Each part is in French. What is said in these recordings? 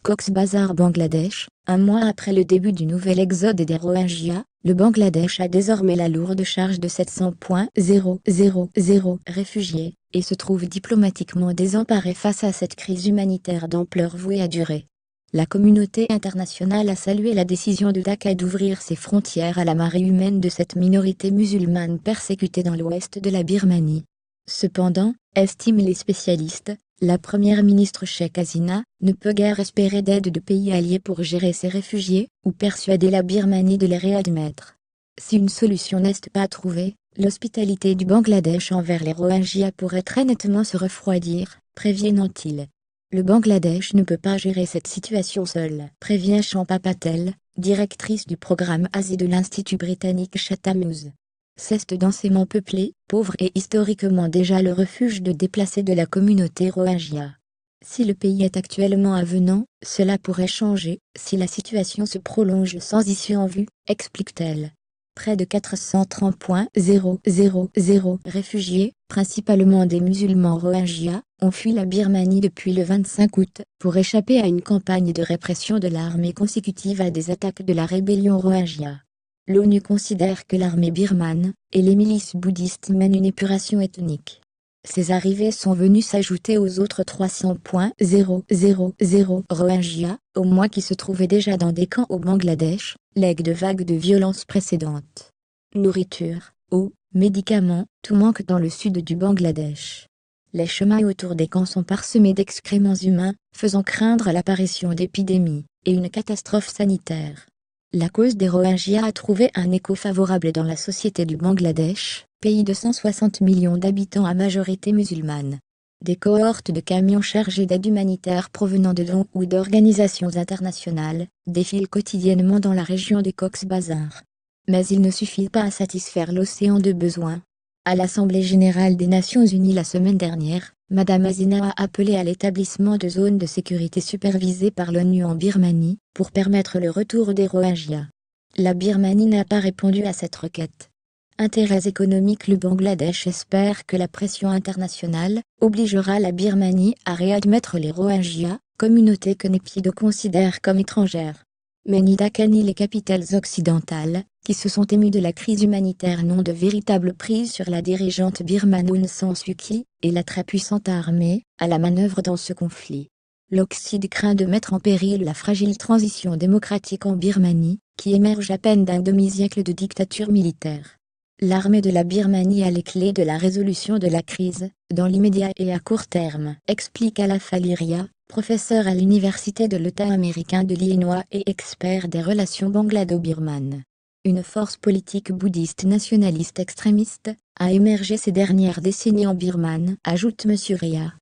Cox's Bazar, Bangladesh. Un mois après le début du nouvel exode des Rohingyas, le Bangladesh a désormais la lourde charge de 700,000 réfugiés, et se trouve diplomatiquement désemparé face à cette crise humanitaire d'ampleur vouée à durer. La communauté internationale a salué la décision de Dhaka d'ouvrir ses frontières à la marée humaine de cette minorité musulmane persécutée dans l'ouest de la Birmanie. Cependant, estiment les spécialistes, la première ministre Sheikh Hasina ne peut guère espérer d'aide de pays alliés pour gérer ces réfugiés, ou persuader la Birmanie de les réadmettre. Si une solution n'est pas trouvée, l'hospitalité du Bangladesh envers les Rohingyas pourrait très nettement se refroidir, préviennent-ils. Le Bangladesh ne peut pas gérer cette situation seul, prévient Champa Patel, directrice du programme Asie de l'Institut britannique Chatham House. C'est densément peuplé, pauvre et historiquement déjà le refuge de déplacés de la communauté Rohingya. Si le pays est actuellement avenant, cela pourrait changer, si la situation se prolonge sans issue en vue, explique-t-elle. Près de 430,000 réfugiés, principalement des musulmans Rohingyas, ont fui la Birmanie depuis le 25 août, pour échapper à une campagne de répression de l'armée consécutive à des attaques de la rébellion Rohingya. L'ONU considère que l'armée birmane et les milices bouddhistes mènent une épuration ethnique. Ces arrivées sont venues s'ajouter aux autres 300,000 Rohingyas, au moins qui se trouvaient déjà dans des camps au Bangladesh, legs de vagues de violence précédentes. Nourriture, eau, médicaments, tout manque dans le sud du Bangladesh. Les chemins autour des camps sont parsemés d'excréments humains, faisant craindre l'apparition d'épidémies et une catastrophe sanitaire. La cause des Rohingyas a trouvé un écho favorable dans la société du Bangladesh, pays de 160 millions d'habitants à majorité musulmane. Des cohortes de camions chargés d'aide humanitaire provenant de dons ou d'organisations internationales défilent quotidiennement dans la région de Cox's Bazar. Mais il ne suffit pas à satisfaire l'océan de besoins. À l'Assemblée générale des Nations unies la semaine dernière, Mme Hasina a appelé à l'établissement de zones de sécurité supervisées par l'ONU en Birmanie, pour permettre le retour des Rohingyas. La Birmanie n'a pas répondu à cette requête. Intérêts économiques. Le Bangladesh espère que la pression internationale obligera la Birmanie à réadmettre les Rohingyas, communauté que Naypyidaw considère comme étrangère. Mais ni Dhaka ni les capitales occidentales, qui se sont émues de la crise humanitaire, n'ont de véritable prise sur la dirigeante birmane Aung San Suu Kyi et la très puissante armée à la manœuvre dans ce conflit. L'Occident craint de mettre en péril la fragile transition démocratique en Birmanie, qui émerge à peine d'un demi-siècle de dictature militaire. L'armée de la Birmanie a les clés de la résolution de la crise, dans l'immédiat et à court terme, explique Alaf Aliria, professeur à l'université de l'État américain de l'Illinois et expert des relations banglado-birmanes. Une force politique bouddhiste nationaliste extrémiste a émergé ces dernières décennies en Birmanie, ajoute M. Ria.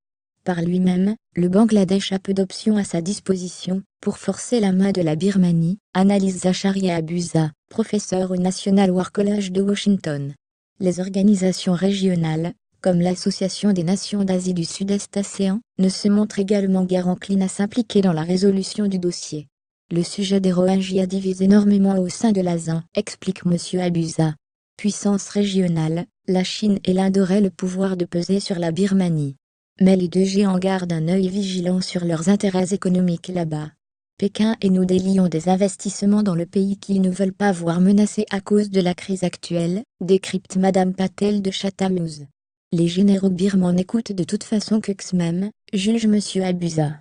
Par lui-même, le Bangladesh a peu d'options à sa disposition pour forcer la main de la Birmanie, analyse Zacharia Abuza, professeur au National War College de Washington. Les organisations régionales, comme l'Association des Nations d'Asie du Sud-Est Océan, ne se montrent également guère enclines à s'impliquer dans la résolution du dossier. Le sujet des Rohingyas divise énormément au sein de l'ASEAN, explique M. Abuza. Puissance régionale, la Chine et l'Inde auraient le pouvoir de peser sur la Birmanie. Mais les deux géants gardent un œil vigilant sur leurs intérêts économiques là-bas. Pékin et New Delhi ont des investissements dans le pays qu'ils ne veulent pas voir menacés à cause de la crise actuelle, décrypte Mme Patel de Chatham House. Les généraux birmans n'écoutent de toute façon que même, juge M. Abuza.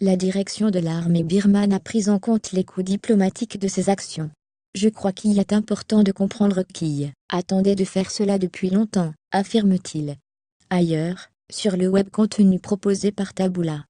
La direction de l'armée birmane a pris en compte les coûts diplomatiques de ces actions. Je crois qu'il est important de comprendre qui attendait de faire cela depuis longtemps, affirme-t-il. Ailleurs, sur le web, contenu proposé par Taboola.